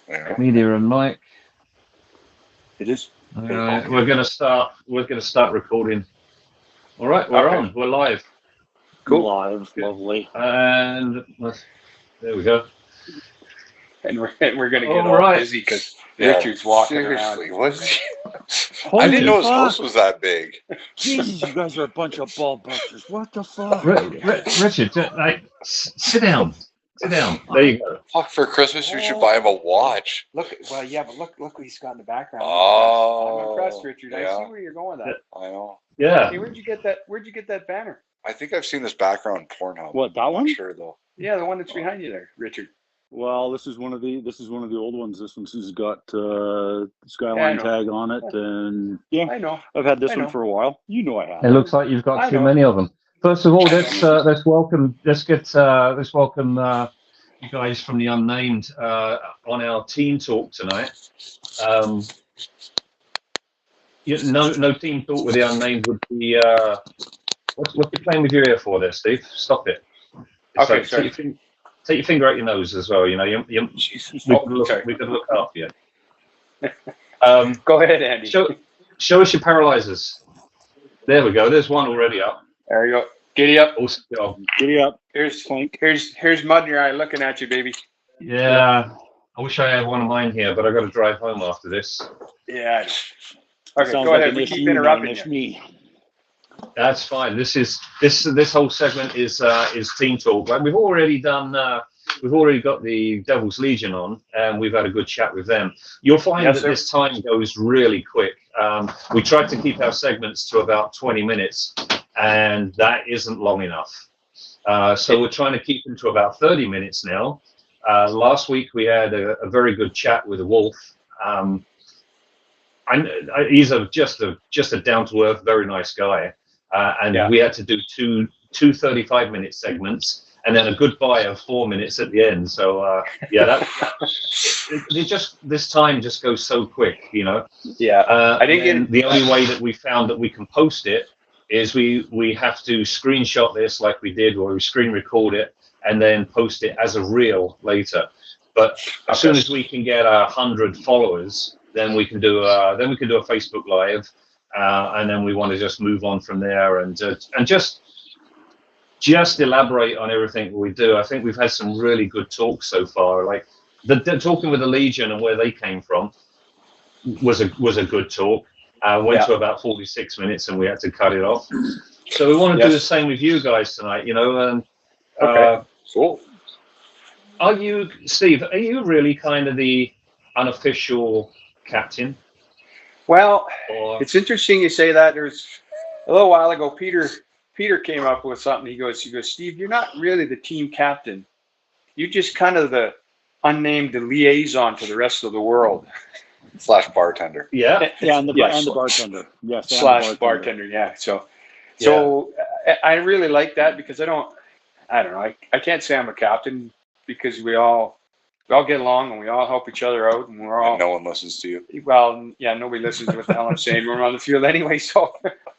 Yeah. Media and mic. It is. All right, we're gonna start recording. All right, we're on. We're live. Cool. Live, lovely. And there we go. And we're gonna get all busy because Richard's walking seriously, around. I didn't know his house was that big. Jesus, you guys are a bunch of ball busters. What the fuck? Richard, sit down. Sit down. There you go. Fuck, for Christmas we should buy him a watch. Look what he's got in the background. Oh, I'm impressed, Richard. yeah. I see where you're going with that. I know. Yeah. Hey, where'd you get that banner? I think I've seen this background Pornhub. What, that one? I'm sure though. Yeah, the one that's behind you there, Richard. Well, this is one of the old ones. This one's got Skyline tag on it, and I know. I've had this one for a while. You know I have. It looks like you've got too many of them. First of all, let's welcome you guys from the Unnamed on our team talk tonight. No team talk with the Unnamed would be. What you playing with your ear for there, Steve? Stop it. Okay, sorry. Take your finger out your nose as well. You know, we can look after you. Go ahead, Andy. Show us your paralyzers. There we go. There's one already up. There you go. Giddy up. Awesome job. Giddy up. Here's mud in your eye looking at you, baby. Yeah. I wish I had one of mine here, but I got to drive home after this. Yeah. Okay, go ahead. We keep interrupting you. That's fine. This whole segment is team talk. Like we've already got the Devil's Legion on, and we've had a good chat with them. You'll find that this time goes really quick. We tried to keep our segments to about 20 minutes, and that isn't long enough. So we're trying to keep them to about 30 minutes now. Last week we had a very good chat with a wolf. He's just a down-to-earth, very nice guy. We had to do two 35-minute segments and then a goodbye of 4 minutes at the end. So this time just goes so quick, you know. Yeah. The only way that we found that we can post it is we have to screenshot this like we did, or we screen record it and then post it as a reel later. But as soon as we can get 100 followers, then we can do a Facebook Live. And then we want to just move on from there and just elaborate on everything we do. I think we've had some really good talks so far. Like the talking with the Legion and where they came from was a good talk. Went to about 46 minutes and we had to cut it off. So we want to do the same with you guys tonight. You know. Cool. Steve? Are you really kind of the unofficial captain? Well, it's interesting you say that. There's a little while ago, Peter came up with something. He goes, Steve, you're not really the team captain. You're just kind of the unnamed liaison to the rest of the world. / bartender. Yeah. And the bartender. Yes. / bartender. Yeah. So I really like that because I don't know. I can't say I'm a captain because we all get along and we all help each other out, and we're all. And no one listens to you. Well, yeah, nobody listens to what the hell I'm saying. We're on the field anyway, so.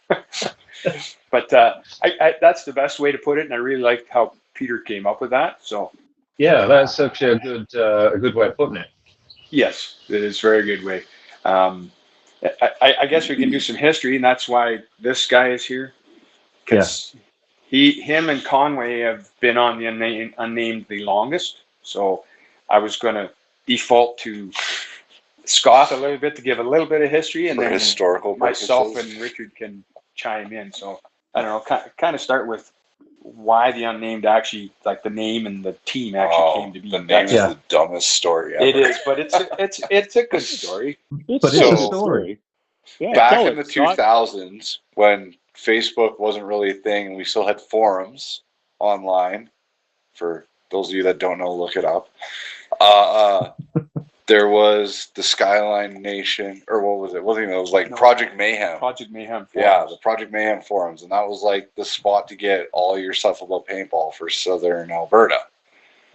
But I that's the best way to put it, and I really like how Peter came up with that. So. Yeah, that's actually a good way of putting it. Yes, it is a very good way. I guess we can do some history, and that's why this guy is here. Because him and Conway have been on the Unnamed the longest, so. I was going to default to Scott a little bit to give a little bit of history, and then historical myself purposes. And Richard can chime in. So I don't know, kind of start with why the Unnamed actually, like the name and the team actually came to be. The name is the dumbest story ever. It is, but it's a good story. It's a story. Yeah, back in the 2000s, when Facebook wasn't really a thing, and we still had forums online. For those of you that don't know, look it up. There was the Skyline Nation, or what was it? It was like Project Mayhem. Project Mayhem forums. Yeah, the Project Mayhem forums. And that was like the spot to get all your stuff about paintball for Southern Alberta.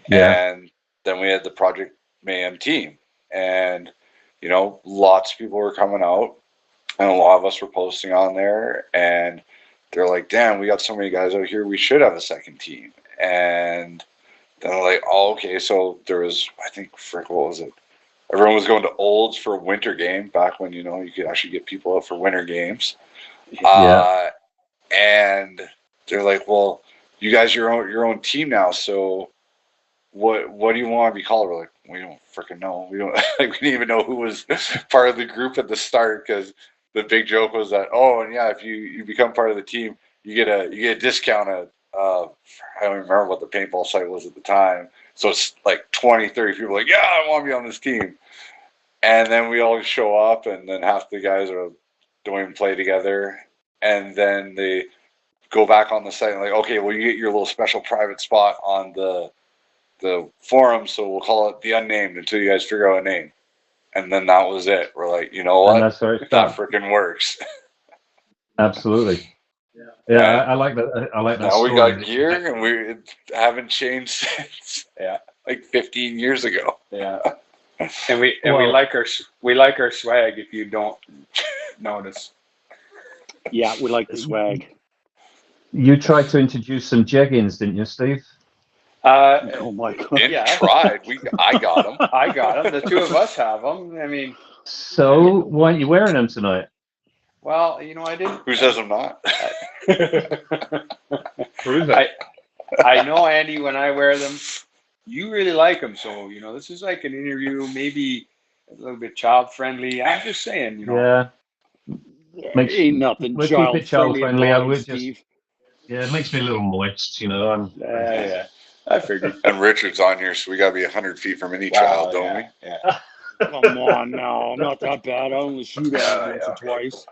Yeah. And then we had the Project Mayhem team. And, you know, lots of people were coming out. And a lot of us were posting on there. And they're like, damn, we got so many guys out here. We should have a second team. And then I'm like, oh, okay. So there was, I think, frick, what was it? Everyone was going to Olds for a winter game back when, you know, you could actually get people out for winter games. And they're like, well, you guys are your own team now, so what do you want to be called? We're like, we don't freaking know. We don't like, we didn't even know who was part of the group at the start, because the big joke was that, oh, and yeah, if you become part of the team, you get a discount at I don't even remember what the paintball site was at the time. So it's like 20, 30 people like, yeah, I want to be on this team. And then we all show up, and then half the guys don't even play together. And then they go back on the site and like, okay, well, you get your little special private spot on the forum, so we'll call it the Unnamed until you guys figure out a name. And then that was it. We're like, you know what? And that's very that freaking works. Absolutely. Yeah, I like that. I like that. Now we got gear, and we haven't changed since. Yeah, like 15 years ago. Yeah. And we like our swag, if you don't notice. Yeah, we like the swag. You tried to introduce some jeggings, didn't you, Steve? Oh my God! Tried. I got them. I got them. The two of us have them. I mean. So why aren't you wearing them tonight? Well, you know, I didn't. Who says I'm not? Prove it. I know, Andy, when I wear them, you really like them. So, you know, this is like an interview, maybe a little bit child friendly. I'm just saying, you know. Yeah. Ain't nothing we'll child keep it child friendly. I would Steve. Yeah, it makes me a little moist, you know. Yeah. I figured. And Richard's on here, so we got to be 100 feet from any child, don't we? Yeah. Come on, no, not that bad. I only shoot at once or twice.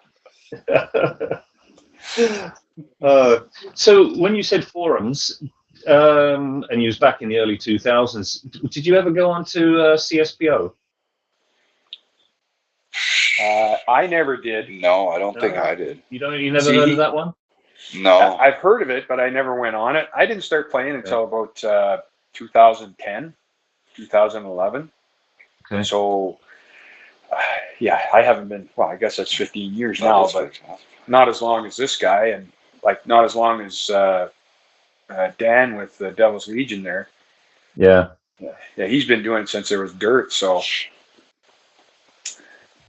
So when you said forums, and you was back in the early 2000s, did you ever go on to CSPO? I never did. No, I don't think I did. You never heard of that one? No. I've heard of it, but I never went on it. I didn't start playing until about 2010, 2011. Okay. So, I haven't been, well, I guess that's 15 years now, but not as long as this guy, and like not as long as Dan with the Devil's Legion there. Yeah. Yeah, he's been doing it since there was dirt, so.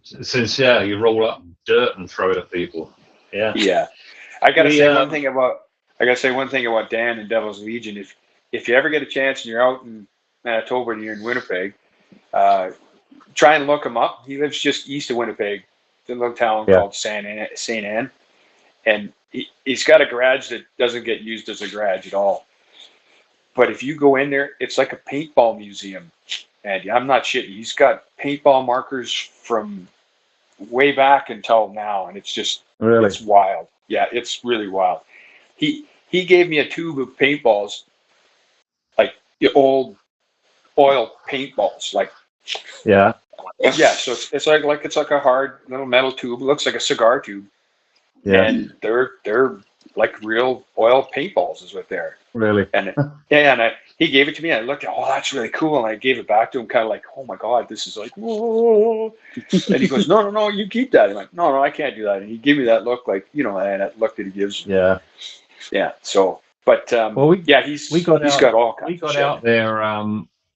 Since, you roll up dirt and throw it at people. Yeah. Yeah. I gotta say one thing about Dan and Devil's Legion. If you ever get a chance and you're out in Manitoba and you're in Winnipeg, try and look him up. He lives just east of Winnipeg, the little town called St. Anne, and he's got a garage that doesn't get used as a garage at all. But if you go in there, it's like a paintball museum. And I'm not shitting. He's got paintball markers from way back until now, and it's just it's wild. Yeah, it's really wild. He gave me a tube of paintballs, like the old oil paintballs, like yeah. So it's like a hard little metal tube. It looks like a cigar tube. Yeah, and they're like real oil paintballs is what they're. Really? And he gave it to me. I looked at, that's really cool, and I gave it back to him, kind of like, oh my God, this is like, whoa. And he goes, no, you keep that. I'm like, no, I can't do that. And he gave me that look, like, you know, and that look that he gives. Yeah. So, but he's got all kinds. We got out there.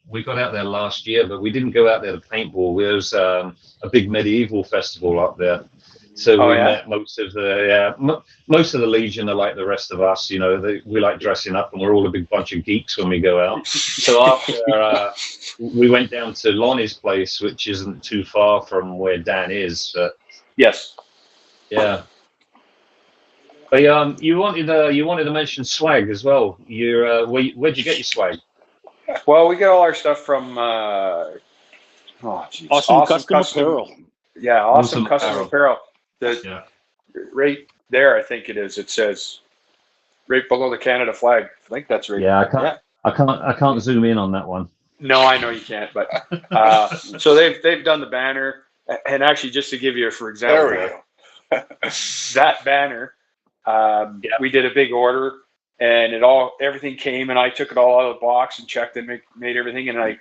We got out there last year, but we didn't go out there to paintball. There was a big medieval festival up there. So we met most of the Legion are like the rest of us, you know. We like dressing up, and we're all a big bunch of geeks when we go out. So after we went down to Lonnie's place, which isn't too far from where Dan is. But yes, yeah. But you wanted to mention swag as well. Where'd you get your swag? Well, we get all our stuff from Awesome Custom Apparel. Yeah, Awesome Custom Apparel. Right there, I think it is. It says right below the Canada flag. I think that's right. Yeah, I can't zoom in on that one. No, I know you can't. But so they've done the banner, and actually, just to give you for example, that banner, we did a big order, and everything came, and I took it all out of the box and checked and made everything, and I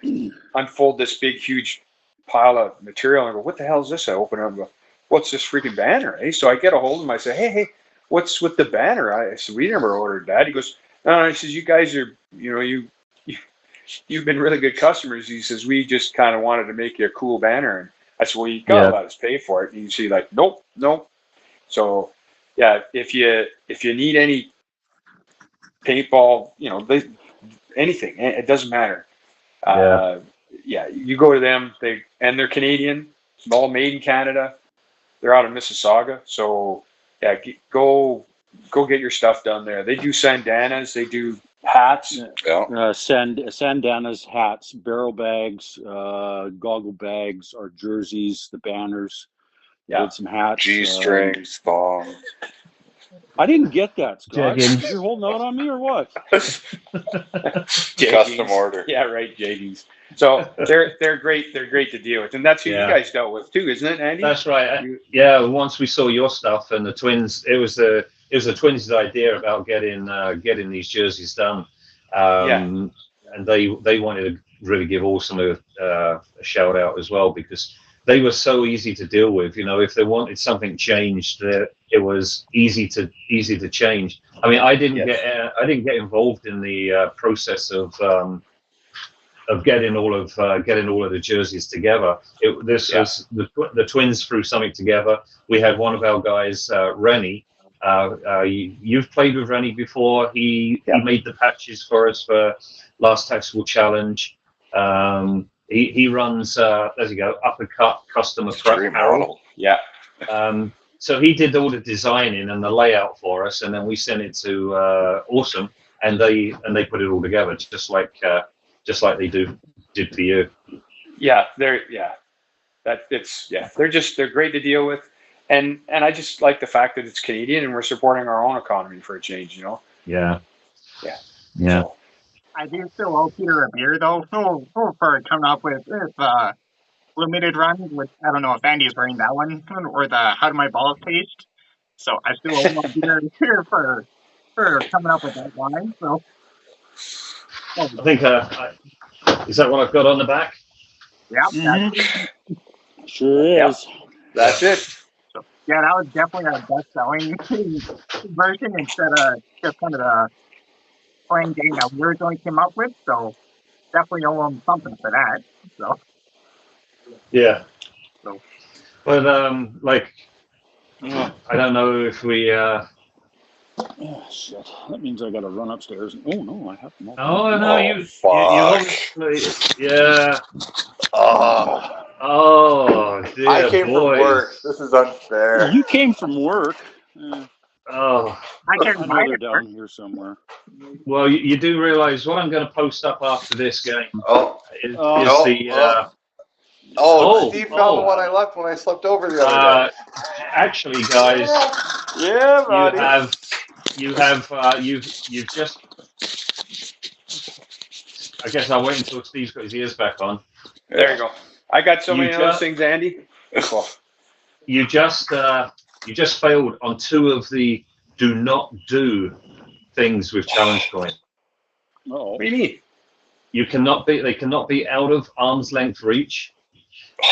unfold this big huge pile of material, and I go, what the hell is this? I open it up and go, what's this freaking banner? Eh? So I get a hold of him. I say, hey, what's with the banner? I said, we never ordered that. He goes, no. He says, you guys are, you know, you've been really good customers. He says, we just kind of wanted to make you a cool banner. And I said, well, you got to let us pay for it. And he's like, nope. So yeah, if you need any paintball, anything, it doesn't matter. Yeah, you go to them. They're Canadian. It's all made in Canada. They're out of Mississauga. So yeah, go get your stuff done there. They do sandanas. They do hats. Sandanas, hats, barrel bags, goggle bags, our jerseys, the banners. Yeah, some hats. G-strings, thongs. I didn't get that, Scott. Jeggings. You're holding out on me or what? Custom order. Yeah, right, jeggings. So they're great. They're great to deal with, and that's who you guys dealt with too, isn't it, Andy? That's right. Yeah. Once we saw your stuff and the twins, it was the twins' idea about getting these jerseys done. And they wanted to really give Awesome a shout out as well, because they were so easy to deal with. If they wanted something changed, it was easy to change. I mean, I didn't get involved in the process of getting all of the jerseys together. Was the twins threw something together. We had one of our guys, Rennie. You've played with Rennie before. He made the patches for us for last Tactical Challenge. He runs, there you go, Uppercut Custom Apparel. Yeah. So he did all the designing and the layout for us, and then we sent it to Awesome, and they put it all together, just like they did for you. Yeah, they're great to deal with, and I just like the fact that it's Canadian and we're supporting our own economy for a change. Yeah. So, I do still owe Peter a beer, though, for coming up with limited run, which I don't know if Andy's wearing that one, or the How Do My Balls Taste. So I still owe him a beer here for coming up with that line. So I think, is that what I've got on the back? Yeah. Mm-hmm. Sure is. That's it. So, yeah, that was definitely our best-selling version instead of just kind of the plain game that we originally came up with. So definitely owe them something for that. So yeah. So, but I don't know if we. Oh shit! That means I got to run upstairs. Oh no, I have them. Oh no, you obviously, yeah. Oh dear I came boy. from work. This is unfair. You came from work. Oh, I can't I know they're down here somewhere. well, you do realize what I'm going to post up after this game is no, the. Steve found the one I left when I slept over the other day. Actually, guys, yeah, buddy. You've just. I guess I'll wait until Steve's got his ears back on. There you go. I got so many of those things, Andy. You just failed on 2 of the do not do things with challenge coin. What do you mean? They cannot be out of arm's length reach,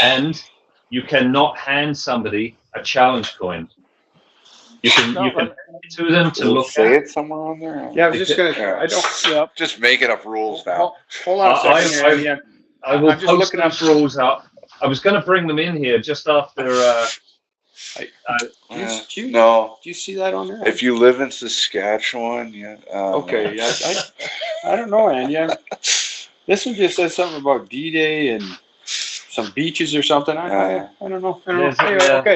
and you cannot hand somebody a challenge coin. You can hand it to them to look say at. it somewhere on there. Yeah, I was just gonna. I don't. Just making up rules now. Hold on a second. I will I'm just post looking those rules up. I was going to bring them in here just after. No. Do you see that on there? If you live in Saskatchewan, yeah. Okay. Yeah. I don't know, Andy. This one just says something about D-Day and some beaches or something. I don't know. Anyway, okay.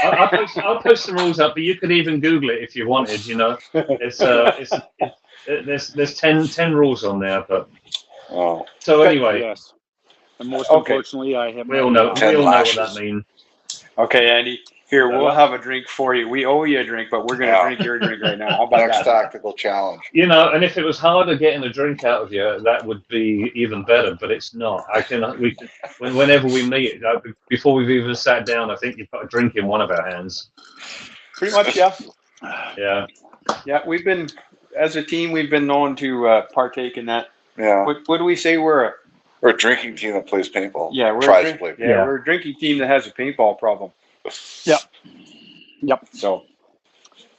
I'll post the rules up, but you could even Google it if you wanted. There's 10 rules on there, but. Oh. So anyway. Yes. And most unfortunately, I have. We all know what that means. Okay, Andy. Here, we'll have a drink for you. We owe you a drink, but we're going to drink your drink right now. How about Next that? tactical challenge. And if it was harder getting a drink out of you, that would be even better. But it's not. Whenever we meet, before we've even sat down, I think you've got a drink in one of our hands. Pretty much, yeah. Yeah. Yeah, as a team, we've been known to partake in that. Yeah. What do we say? We're a drinking team that plays paintball. Yeah, we're a drinking team that has a paintball problem. Yep. So,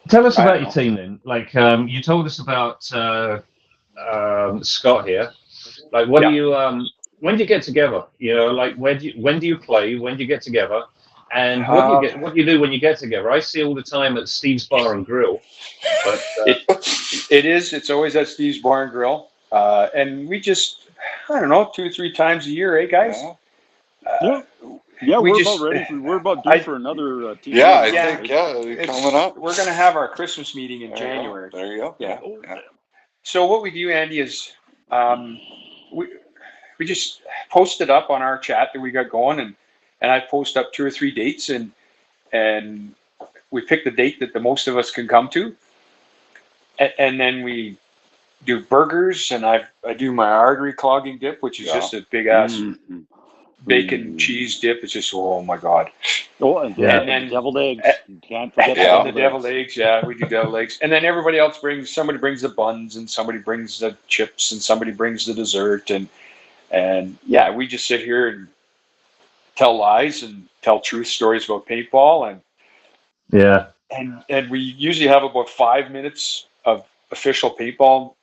tell us about your team then. You told us about Scott here. Like, what do you when do you get together? You know, like when do you play? When do you get together? And what do you do when you get together? I see all the time at Steve's Bar and Grill, but it's always at Steve's Bar and Grill, and we just, I don't know, 2 or 3 times a year, guys? Yeah, we we're just- about ready for we're about due for another team. Yeah, I meeting, think coming up. We're going to have our Christmas meeting in January. There you go. Yeah. So what we do, Andy, is we just posted up on our chat that we got going, and I post up 2 or 3 dates, and we pick the date that the most of us can come to, and then we do burgers, and I do my artery clogging dip, which is just a big ass bacon cheese dip. It's just, oh my god. Oh, and then deviled eggs. You can't forget the deviled eggs. Yeah, we do deviled eggs, and then everybody else somebody brings the buns, and somebody brings the chips, and somebody brings the dessert, and yeah, we just sit here and tell lies and tell truth stories about paintball, and we usually have about 5 minutes of official paintball,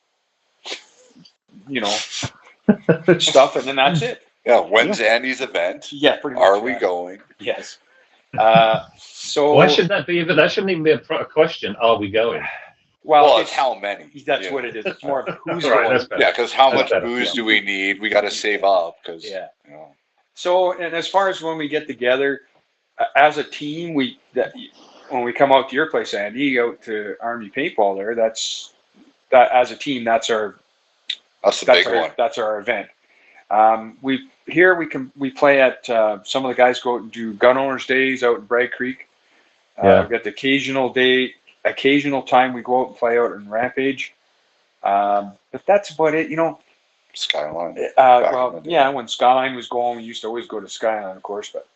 stuff, and then that's it. Yeah, when's Andy's event? Yeah, pretty much. Are we going? Yes. So why should that be? That shouldn't even be a question. Are we going? Well, it's how many. That's what it is. It's more of who's Right, going. that's better. Yeah, because how That's much better. booze do we need? We got to save up because So, and as far as when we get together as a team, when we come out to your place, Andy, out to Army Paintball there, that as a team, that's our big one. That's our event. We play at some of the guys go out and do gun owners days out in Bragg Creek. We've got the occasional time we go out and play out in Rampage. But that's about it, Skyline. When Skyline was going, we used to always go to Skyline, of course, but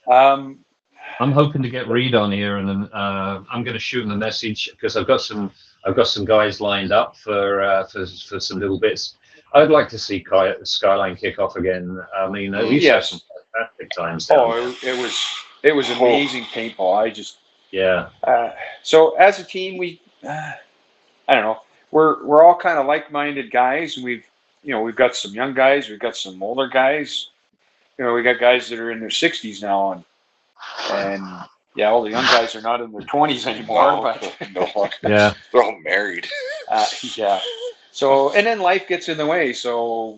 I'm hoping to get Reed on here, and then I'm going to shoot him a message because I've got some guys lined up for some little bits. I'd like to see Skyline kick off again. I mean, we used to have some fantastic times down there. It was amazing paintball. So as a team, I don't know. We're all kind of like-minded guys, and we've got some young guys, we've got some older guys. We got guys that are in their 60s now, and all the young guys are not in their 20s anymore. They're all married. So, and then life gets in the way, so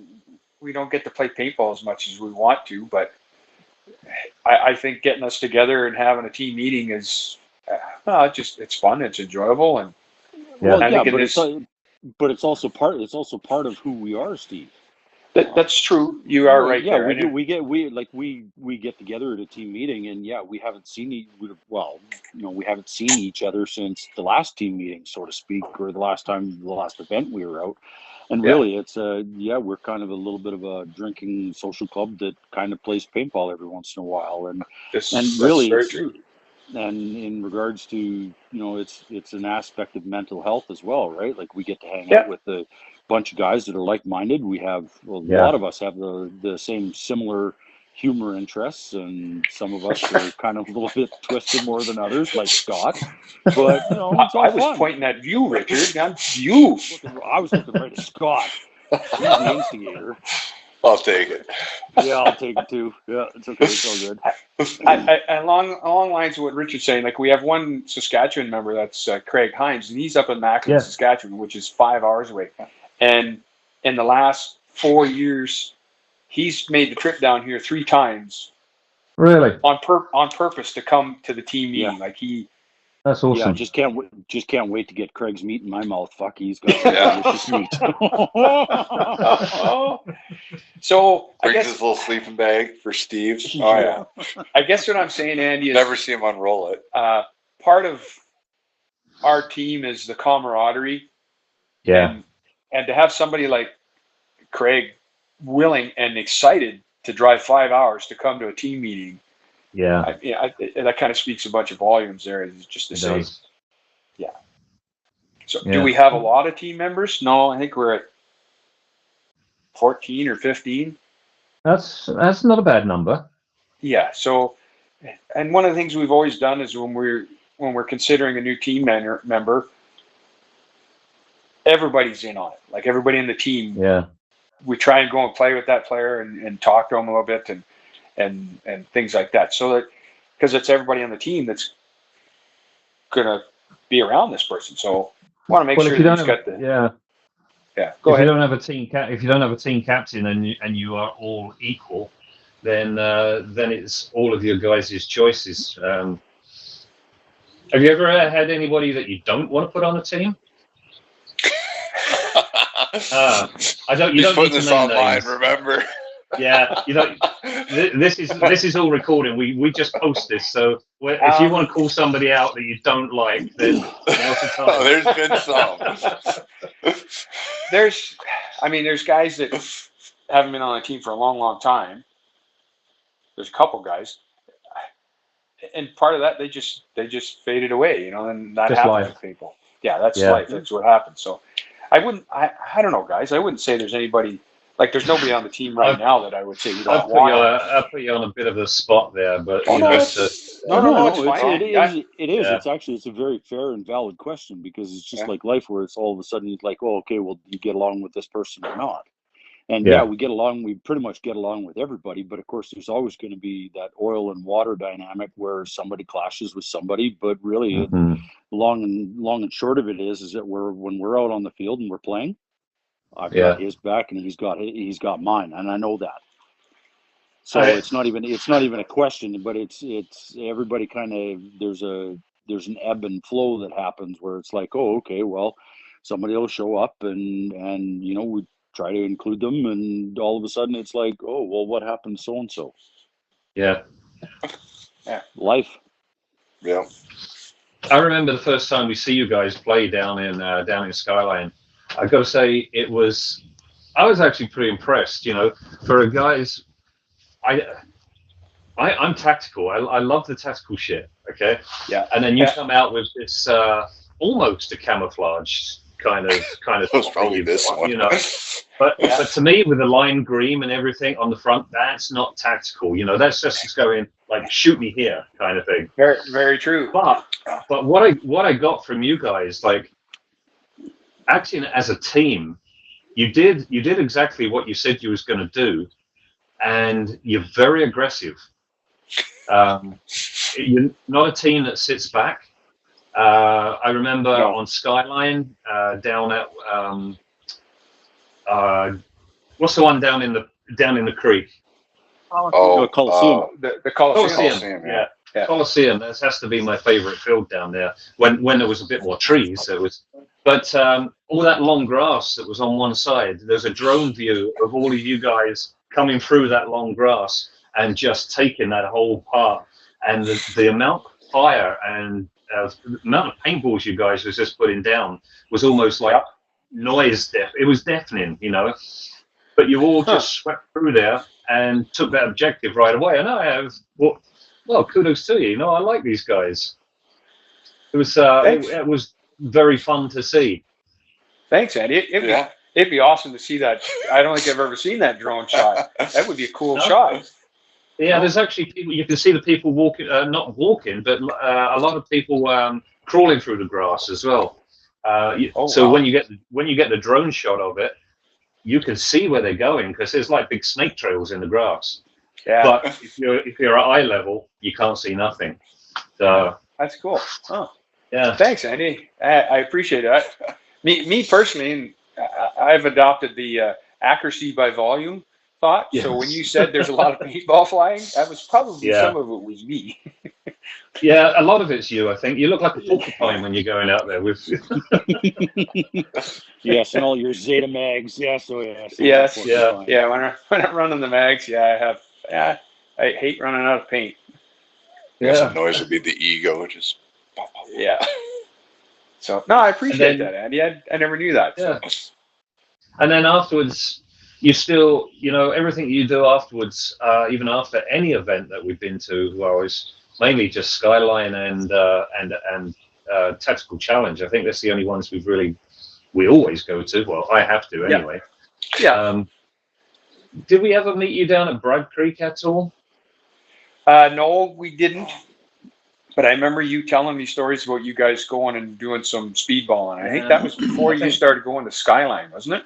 we don't get to play paintball as much as we want to. But I think getting us together and having a team meeting is it's fun, it's enjoyable, and but it's also part of who we are, Steve. That's true. You are right. Yeah, there. we get together at a team meeting, and we haven't seen we haven't seen each other since the last team meeting, so to speak, or the last event we were out. And really, it's we're kind of a little bit of a drinking social club that kind of plays paintball every once in a while, and really, very true. And in regards to it's an aspect of mental health as well, right? Like we get to hang out with a bunch of guys that are like-minded. We have a lot of us have the same similar humor interests, and some of us are kind of a little bit twisted more than others, like Scott. But it's all I was fun. pointing at you, Richard. Not you. I was looking right at Scott. He's the instigator. I'll take it. Yeah, I'll take it too. Yeah, it's okay. It's all good. Along lines of what Richard's saying, like we have one Saskatchewan member, that's Craig Hines, and he's up in Macklin, Saskatchewan, which is 5 hours away. And in the last 4 years, he's made the trip down here 3 times. Really? On purpose to come to the team meeting. Like that's awesome. Yeah, just can't wait to get Craig's meat in my mouth. Fuck, he's got delicious meat. So brings his little sleeping bag for Steve. Oh yeah. I guess what I'm saying, Andy, is never see him unroll it. Part of our team is the camaraderie. Yeah. And to have somebody like Craig willing and excited to drive 5 hours to come to a team meeting. Yeah. That kind of speaks a bunch of volumes there, just to say. Does. Yeah. So do we have a lot of team members? No, I think we're at 14 or 15. That's not a bad number. Yeah. So, and one of the things we've always done is when we're considering a new team member, everybody's in on it. Like everybody in the team we try and go and play with that player and talk to him a little bit and things like that. So that, because it's everybody on the team that's going to be around this person. So I want to make sure that he's got the, yeah. Go ahead. If you don't have a team captain and you are all equal, then it's all of your guys' choices. Have you ever had anybody that you don't want to put on the team? I don't. You He's don't putting need to this name online. names. Remember? Yeah, you know, this is all recording. We just post this, so if you want to call somebody out that you don't like, then now's the time. There's been some. There's guys that haven't been on a team for a long time. There's a couple guys, and part of that they just faded away, and that Just happens life. with people. Yeah, that's life. That's what happens. So I don't know, guys. I wouldn't say there's anybody. Like, there's nobody on the team right now that I would say you don't want. I'll put you on a bit of a spot there, but No, it's fine. It is. It's a very fair and valid question, because it's just like life, where it's all of a sudden it's like, oh, okay, well, you get along with this person or not. And we get along. We pretty much get along with everybody, but of course, there's always going to be that oil and water dynamic where somebody clashes with somebody. But really, long and short of it is that when we're out on the field and we're playing, I've got his back and he's got mine, and I know that. So it's not even a question, but it's everybody kind of, there's an ebb and flow that happens where it's like, oh, okay, well, somebody will show up and we try to include them, and all of a sudden it's like, oh, well, what happened to so and so? Yeah, life. Yeah. I remember the first time we see you guys play down in Skyline. I got to say, I was actually pretty impressed. For a guys, I'm tactical. I love the tactical shit. Okay. Yeah. And then you come out with this almost a camouflage kind of. That was probably this one. But to me, with the lime green and everything on the front, that's not tactical. That's just going like, shoot me here kind of thing. Very, very true. But what I got from you guys, like, acting as a team, you did exactly what you said you was going to do, and you're very aggressive. You're not a team that sits back. I remember on Skyline down at what's the one down in the creek? Coliseum. The Coliseum. Yeah. Coliseum. That has to be my favorite field down there. When there was a bit more trees, it was. But all that long grass that was on one side, there's a drone view of all of you guys coming through that long grass and just taking that whole part. And the amount of fire and the amount of paintballs you guys was just putting down was almost like noise. It was deafening, But you all just swept through there and took that objective right away. And I have, well, kudos to you. I like these guys. It was very fun to see. Thanks, Andy. It'd be awesome to see that. I don't think I've ever seen that drone shot. That would be a cool shot. Yeah, there's actually people. You can see the people walking, not walking, but a lot of people crawling through the grass as well. When you get the drone shot of it, you can see where they're going, because there's like big snake trails in the grass. Yeah. But if you're at eye level, you can't see nothing. So that's cool. Oh. Yeah. Thanks, Andy. I appreciate that. Me personally, I've adopted the accuracy by volume thought. Yes. So when you said there's a lot of paintball flying, that was probably some of it was me. Yeah, a lot of it's you, I think. You look like a porcupine when you're going out there with. Yes, and all your Zeta mags. Yes. When I'm running the mags, I have. Yeah, I hate running out of paint. Some noise would be the ego, just. Yeah. So no, I appreciate that, Andy. I never knew that. Yeah. So. And then afterwards, you still, everything you do afterwards, even after any event that we've been to, well, it's mainly just Skyline and Tactical Challenge. I think that's the only ones we always go to. Well, I have to anyway. Yeah. Did we ever meet you down at Bragg Creek at all? No, we didn't. But I remember you telling me stories about you guys going and doing some speedballing. I think that was before you started going to Skyline, wasn't it?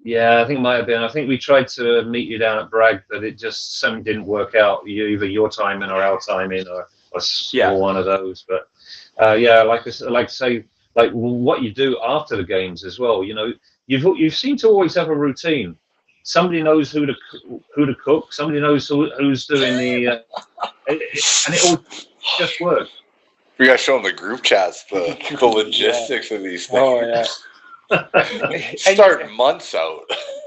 Yeah, I think it might have been. I think we tried to meet you down at Bragg, but it just something didn't work out. Either your timing or our timing, or one of those. But yeah, like I like to say, like what you do after the games as well. You know, you seem to always have a routine. Somebody knows who to cook. Somebody knows who's doing the, and it all just works. We got to show them the group chats, the logistics of these things. Oh yeah. Start months out.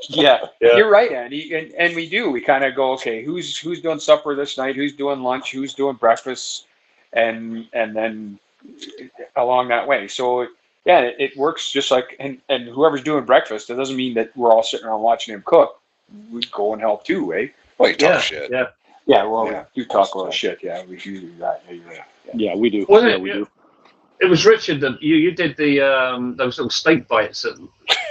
Yeah, you're right, Andy, and we do. We kind of go, okay, who's doing supper this night? Who's doing lunch? Who's doing breakfast? And then along that way. So yeah, it works just like and whoever's doing breakfast. It doesn't mean that we're all sitting around watching him cook. We go and help too, eh? Well, you talk shit. Yeah. Well, you talk a lot of shit. Yeah, we usually do that. Yeah, you're right. Yeah, we do. Well, we do. It was Richard that you did the those little steak bites.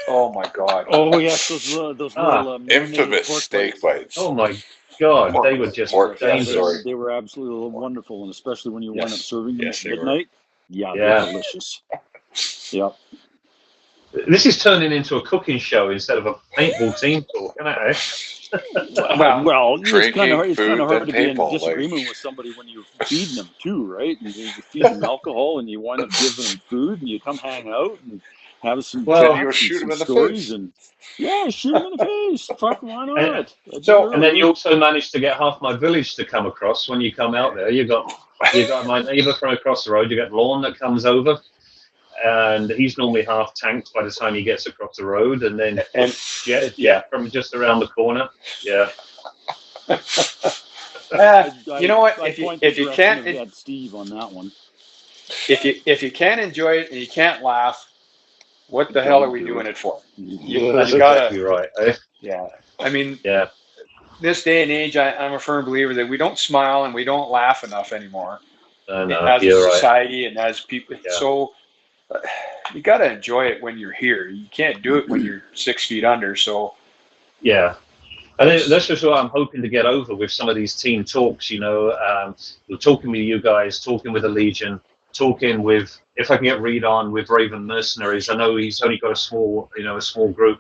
Oh my God. Oh yes, those little infamous steak bites. Oh my God, they were just dangerous. They were absolutely wonderful, and especially when you wind up serving them at midnight. Yeah, Yeah. they're delicious. Yep. This is turning into a cooking show instead of a paintball team talk, isn't it? Well, it's kind of hard to be in paintball, disagreement with somebody when you're feeding them too, right? You feed them alcohol, and you wind up giving them food, and you come hang out and have some you shoot them in the stories, face. and shoot them in the face. Fuck, why not? And then you also managed to get half my village to come across when you come out there. You got my neighbour from across the road. You got Lorne that comes over. And he's normally half tanked by the time he gets across the road, and then from just around the corner, you know what? If you can't, Steve on that one. If you can't enjoy it and you can't laugh, what the hell are we doing it for? You gotta. You're right. Eh? Yeah, I mean, this day and age, I'm a firm believer that we don't smile and we don't laugh enough anymore as a society and as people. Yeah. So. You got to enjoy it when you're here. You can't do it when you're 6 feet under. So, yeah, I think that's just what I'm hoping to get over with some of these team talks. You know, talking with you guys, talking with the Legion, talking with if I can get Reed on with Raven Mercenaries. I know he's only got a small group,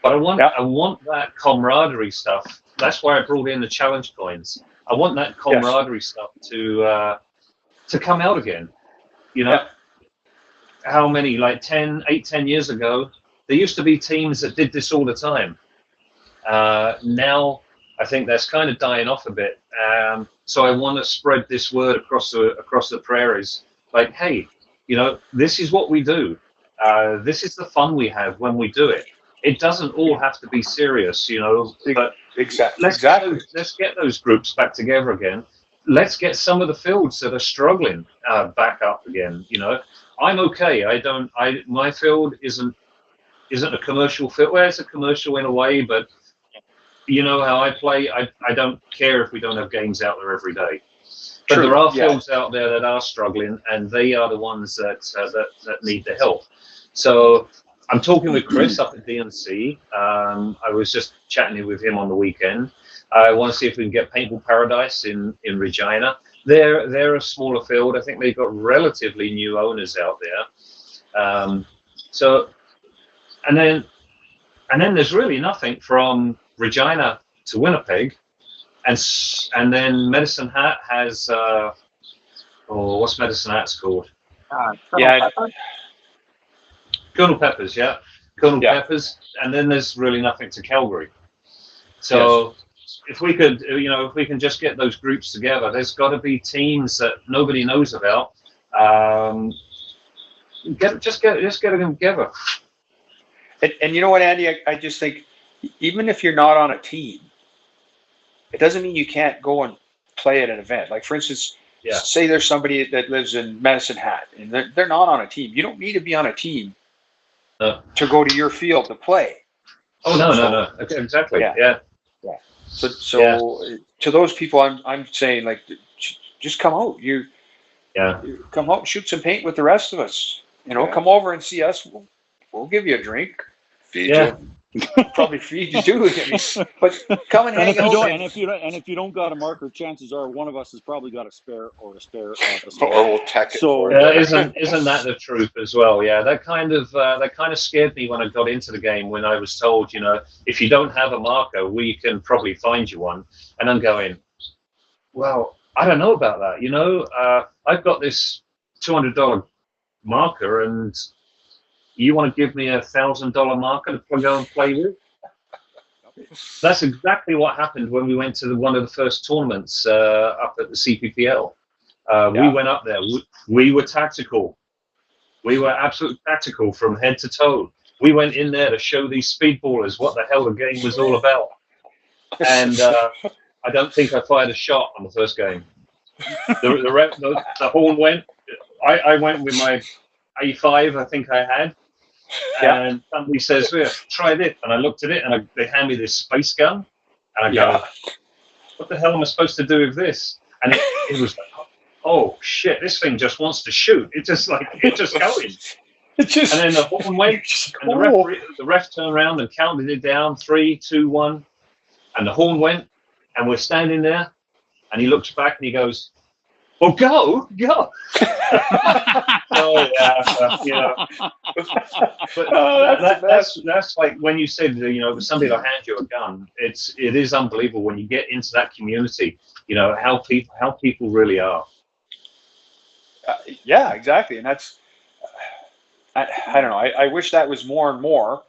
but I want that camaraderie stuff. That's why I brought in the challenge coins. I want that camaraderie stuff to come out again. You know. Yeah. How many, like 10 years ago, there used to be teams that did this all the time. Now, I think that's kind of dying off a bit. So I want to spread this word across the prairies. Like, hey, you know, this is what we do. This is the fun we have when we do it. It doesn't all have to be serious, you know. But let's get those groups back together again. Let's get some of the fields that are struggling back up again, you know. I'm okay. My field isn't a commercial field. Well, it's a commercial in a way, but you know how I play. I don't care if we don't have games out there every day. But there are fields out there that are struggling, and they are the ones that need the help. So I'm talking with Chris up at DNC. I was just chatting with him on the weekend. I want to see if we can get Paintball Paradise in Regina. They're a smaller field. I think they've got relatively new owners out there. So, and then there's really nothing from Regina to Winnipeg, and then Medicine Hat has what's Medicine Hat's called? Colonel Peppers, Colonel Peppers, and then there's really nothing to Calgary. So. If we can just get those groups together, there's got to be teams that nobody knows about. Just get them together. And you know what, Andy? I just think even if you're not on a team, it doesn't mean you can't go and play at an event. Like for instance, say there's somebody that lives in Medicine Hat and they're not on a team. You don't need to be on a team to go to your field to play. Oh no. Okay, exactly. Yeah. So to those people, I'm saying like, just come out. You come out and shoot some paint with the rest of us. You know, come over and see us. We'll give you a drink. Feed you. Probably feed you too. I mean, but come and hang out. And if you don't got a marker, chances are one of us has probably got a spare of a spare. Or we'll tech it for Yeah, you. isn't that the truth as well? Yeah, that kind of scared me when I got into the game, when I was told, you know, if you don't have a marker, we can probably find you one. And I'm going, well, I don't know about that. You know, I've got this $200 marker, and you want to give me $1,000 marker to go and play with? That's exactly what happened when we went to one of the first tournaments up at the CPPL. We went up there. We were tactical. We were absolutely tactical from head to toe. We went in there to show these speedballers what the hell the game was all about. And I don't think I fired a shot on the first game. The horn went. I went with my A5, I think I had. And somebody says, "Yeah, try this." And I looked at it, and they hand me this space gun. And I go, "What the hell am I supposed to do with this?" And it was like, oh shit, this thing just wants to shoot. It's just going. And then the horn went, and the ref turned around and counted it down, 3, 2, 1, and the horn went, and we're standing there, and he looks back and he goes, "Well, go." Oh yeah, you know. But that's like when you said, you know, somebody will hand you a gun. It is unbelievable when you get into that community. You know how people really are. Yeah, exactly, and that's I don't know. I wish that was more and more.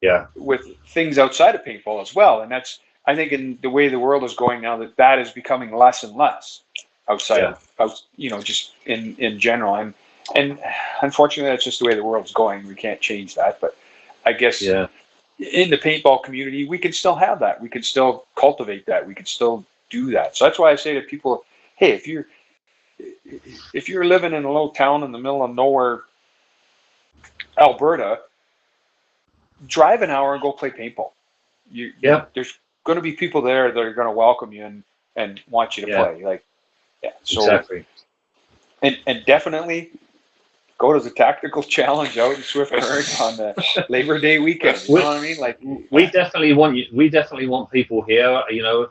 Yeah. With things outside of paintball as well, and that's, I think, in the way the world is going now, that is becoming less and less outside of, you know, just in general, and unfortunately that's just the way the world's going. We can't change that, but I guess in the paintball community we can still have that. We can still cultivate that. We can still do that. So that's why I say to people, hey, if you're living in a little town in the middle of nowhere, Alberta, drive an hour and go play paintball. There's going to be people there that are going to welcome you and want you to play. Like, so exactly. And definitely go to the tactical challenge out in Swift Current on the Labor Day weekend. You know what I mean? Like, we definitely want you. We definitely want people here. You know,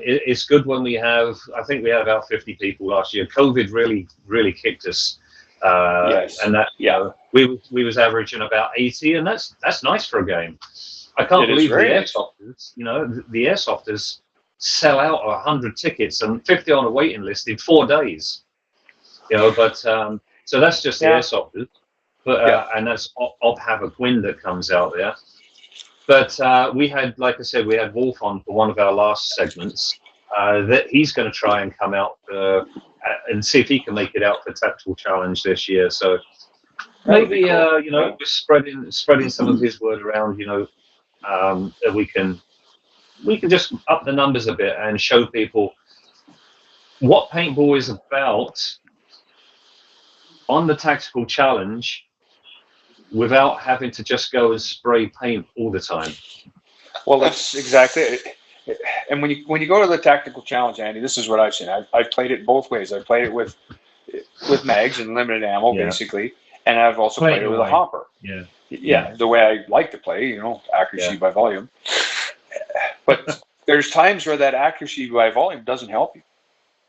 it's good when we have. I think we had about 50 people last year. COVID really kicked us. And that we was averaging about 80, and that's nice for a game. I can't believe the airsofters. You know, the airsofters sell out 100 tickets and 50 on a waiting list in 4 days. You know, but so that's just the airsofters. But and that's Ob Havoc Wind that comes out there. But we had, like I said, we had Wolf on for one of our last segments. That he's going to try and come out and see if he can make it out for Tactical Challenge this year. So maybe you know, just spreading some of his word around. You know, that we can just up the numbers a bit and show people what paintball is about on the Tactical Challenge without having to just go and spray paint all the time. Well, that's exactly it. And when you go to the Tactical Challenge, Andy, this is what I've seen. I've played it both ways. I've played it with mags and limited ammo, basically, and I've also played it with a hopper. Yeah, the way I like to play, you know, accuracy by volume. But there's times where that accuracy by volume doesn't help you.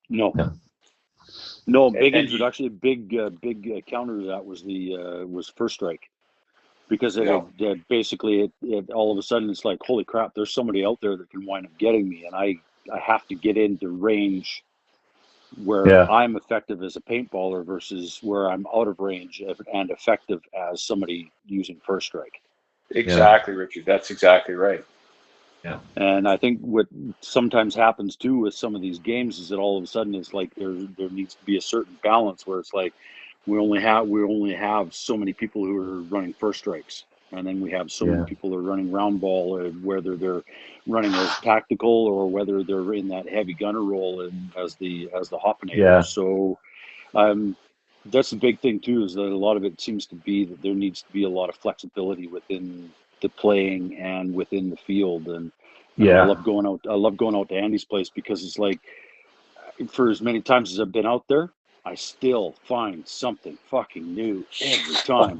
No. Big introduction, big counter to that was First Strike, because it basically all of a sudden it's like, holy crap, there's somebody out there that can wind up getting me, and I have to get into range where I'm effective as a paintballer versus where I'm out of range and effective as somebody using First Strike. Exactly, Richard. That's exactly right. Yeah. And I think what sometimes happens too with some of these games is that all of a sudden it's like there needs to be a certain balance where it's like we only have so many people who are running First Strikes, and then we have so many people that are running round ball, whether they're running as tactical or whether they're in that heavy gunner role as the Hoppinator. So that's the big thing too, is that a lot of it seems to be that there needs to be a lot of flexibility within the playing and within the field. And I love going out to Andy's place, because it's like, for as many times as I've been out there, I still find something fucking new every time.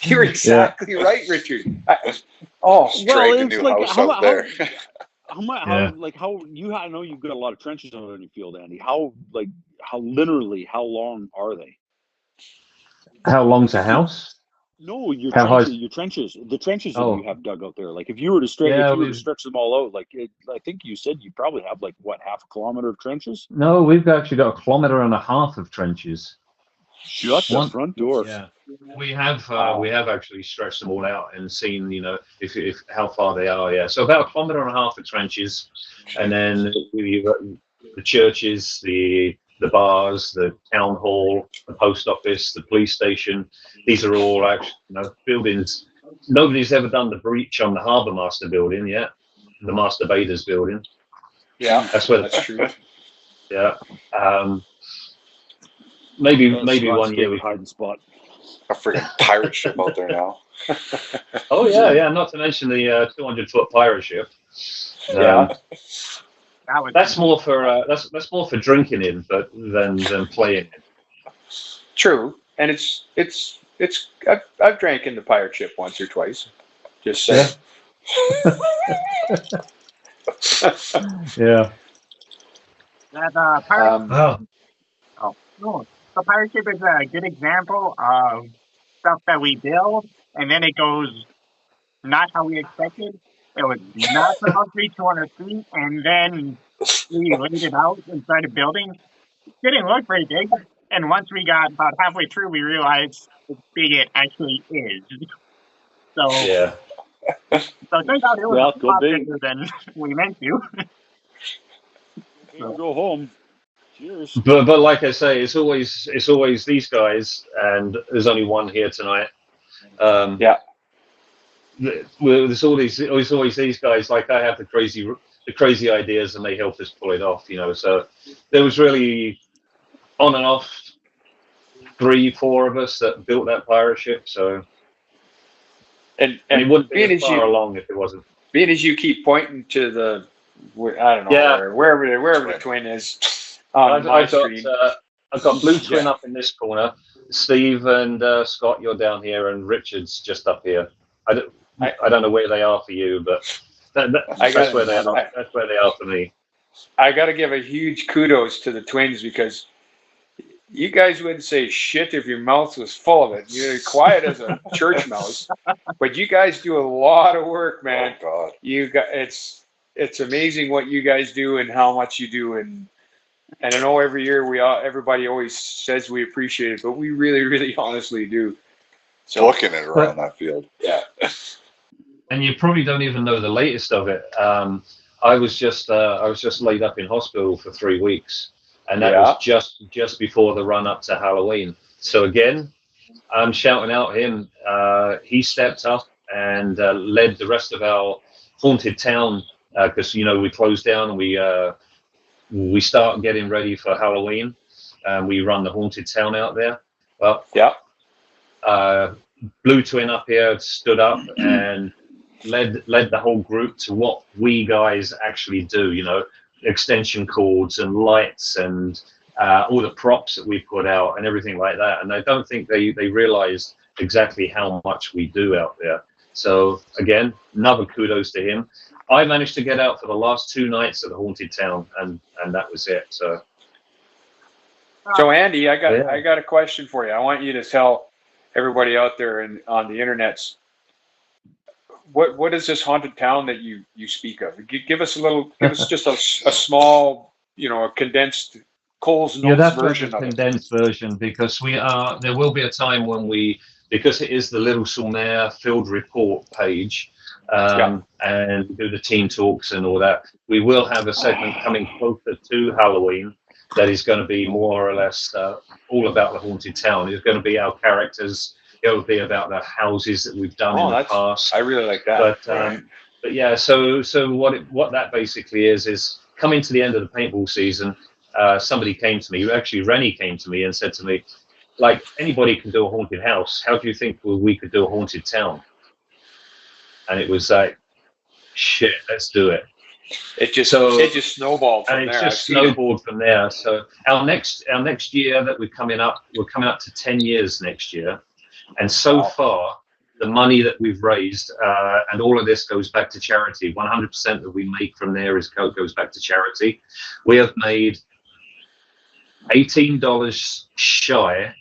You're exactly right, Richard. Strike a new house out there. I know you've got a lot of trenches out on your field, Andy. How long are they? How long's a house? No, your trenches, the trenches that you have dug out there. Like if you were to stretch them all out, I think you said you probably have like what, half a kilometer of trenches? No, we've actually got 1.5 kilometers of trenches. Shut the front door. Yeah, we have actually stretched them all out and seen, if how far they are. Yeah, so about 1.5 kilometers of trenches, and then we've got the churches, the bars, the town hall, the post office, the police station. These are all actually, buildings. Nobody's ever done the breach on the Harbour Master building yet, the Master Bader's building. Yeah, that's true. Yeah. Maybe one year we hiding spot. A freaking pirate ship out there now. Oh yeah. Not to mention the 200-foot pirate ship. That's more for that's more for drinking in, but than playing in. True, and I've drank in the pirate ship once or twice. Just saying. Yeah. That pirate. The pirate ship is a good example of stuff that we build, and then it goes not how we expected. It was not supposed to be 200 feet, and then we laid it out inside a building. It didn't look very big, and once we got about halfway through, we realized how big it actually is. So it turns out it was a lot bigger than we meant to. Go home. Cheers. But like I say, it's always these guys, and there's only one here tonight. There's always these guys. Like I have the crazy ideas, and they help us pull it off. So there was really on and off 3-4 of us that built that pirate ship. So and it wouldn't be as far along if it wasn't. Being as you keep pointing to the, I don't know, wherever the twin is. I've got Blue Twin up in this corner. Steve and Scott, you're down here, and Richard's just up here. I don't know where they are for you, but that's where they are. That's where they are for me. I got to give a huge kudos to the twins, because you guys wouldn't say shit if your mouth was full of it. You're quiet as a church mouse, but you guys do a lot of work, man. Oh, God. It's amazing what you guys do and how much you do, and I know every year everybody always says we appreciate it, but we really, really honestly do. So looking at it around that field. Yeah. And you probably don't even know the latest of it. I was just laid up in hospital for 3 weeks, and that was just before the run up to Halloween. So again, I'm shouting out him. He stepped up and led the rest of our haunted town, because we closed down and we start getting ready for Halloween, and we run the haunted town out there. Well, Blue Twin up here stood up and led the whole group to what we guys actually do. Extension cords and lights and all the props that we put out and everything like that. And I don't think they realized exactly how much we do out there. So again, another kudos to him. I managed to get out for the last 2 nights of the haunted town, and that was it. So Andy, I got a question for you. I want you to tell everybody out there and on the internets, what is this haunted town that you speak of? Give us just a small, a condensed Cole's notes version of it. Condensed version, because there will be a time when because it is the Lil-Sur-Mur Field Report page. And do the team talks and all that. We will have a segment coming closer to Halloween that is going to be more or less all about the haunted town. It's going to be our characters. It will be about the houses that we've done in the past. I really like that. But yeah, so what that basically is coming to the end of the paintball season. Somebody came to me. Actually, Rennie came to me and said to me, like, anybody can do a haunted house. How do you think we could do a haunted town? And it was like, shit, let's do it. it just snowballed from and there. it's just snowballed from there. So our next year that we're coming up to 10 years next year, and so far the money that we've raised, and all of this goes back to charity. 100% that we make from there goes back to charity. We have made $18 shy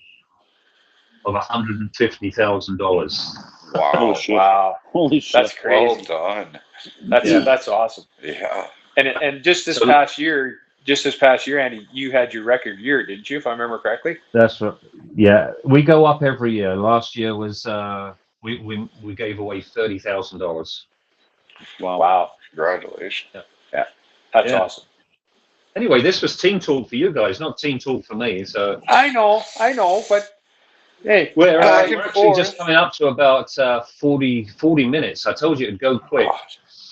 of $150,000. Wow. Oh, shit. Wow. Holy shit. That's crazy. Well done. That's awesome. Yeah. And just this past year, Andy, you had your record year, didn't you? If I remember correctly. That's right. Yeah, we go up every year. Last year was we gave away $30,000. Wow. Congratulations. Yeah. That's awesome. Anyway, this was team talk for you guys, not team talk for me. So I know, but hey, we're actually just coming up to about 40 minutes. I told you it'd go quick.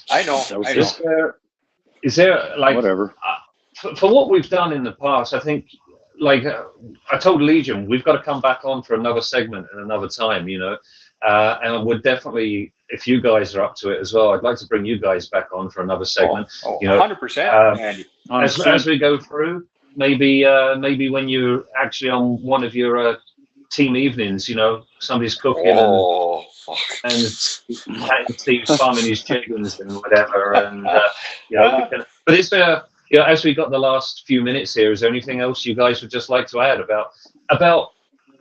I know. Is there like whatever? For what we've done in the past, I think, like I told Legion, we've got to come back on for another segment at another time, you know. And I would definitely, if you guys are up to it as well, I'd like to bring you guys back on for another segment. You know, 100%, Andy. As we go through, maybe when you're actually on one of your team evenings, you know, somebody's cooking and Steve's farming his chickens and whatever, and you know, but is there, you know, as we got the last few minutes here, is there anything else you guys would just like to add about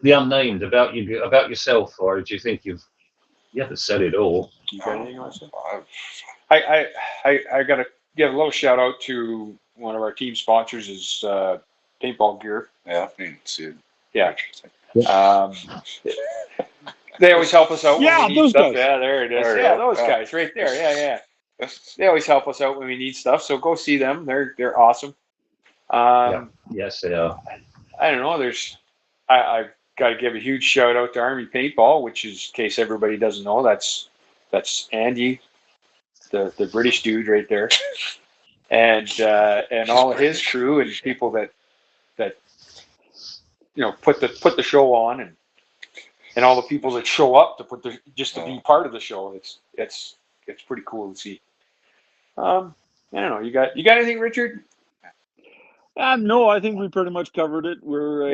the Unnamed, about yourself, or do you think you haven't said it all? You got anything you want to say? I got to give a little shout out to one of our team sponsors, is Paintball Gear. Yeah, I mean, see. Yeah. They always help us out. Yeah, when we need those stuff. guys. Yeah, there it is. Yeah, those guys right there. Yeah. They always help us out when we need stuff. So go see them. They're awesome. Yes, they are. I don't know. I got to give a huge shout out to Army Paintball, which is, in case everybody doesn't know, that's Andy, the British dude right there, and all of his crew and people that you know put the show on, and all the people that show up to be part of the show. It's pretty cool to see. I don't know. You got anything, Richard? No, I think we pretty much covered it. We're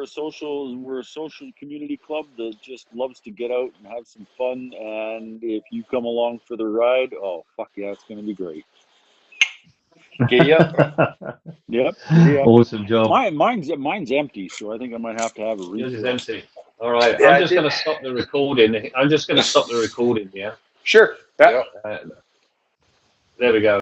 a social community club that just loves to get out and have some fun. And if you come along for the ride, oh fuck yeah, it's gonna be great. Okay, Yep. Awesome job. Mine's empty, so I think I might have to have a refill. Yours is empty. All right, Yeah, I'm just going to stop the recording. Yeah. Sure. Yeah. There we go.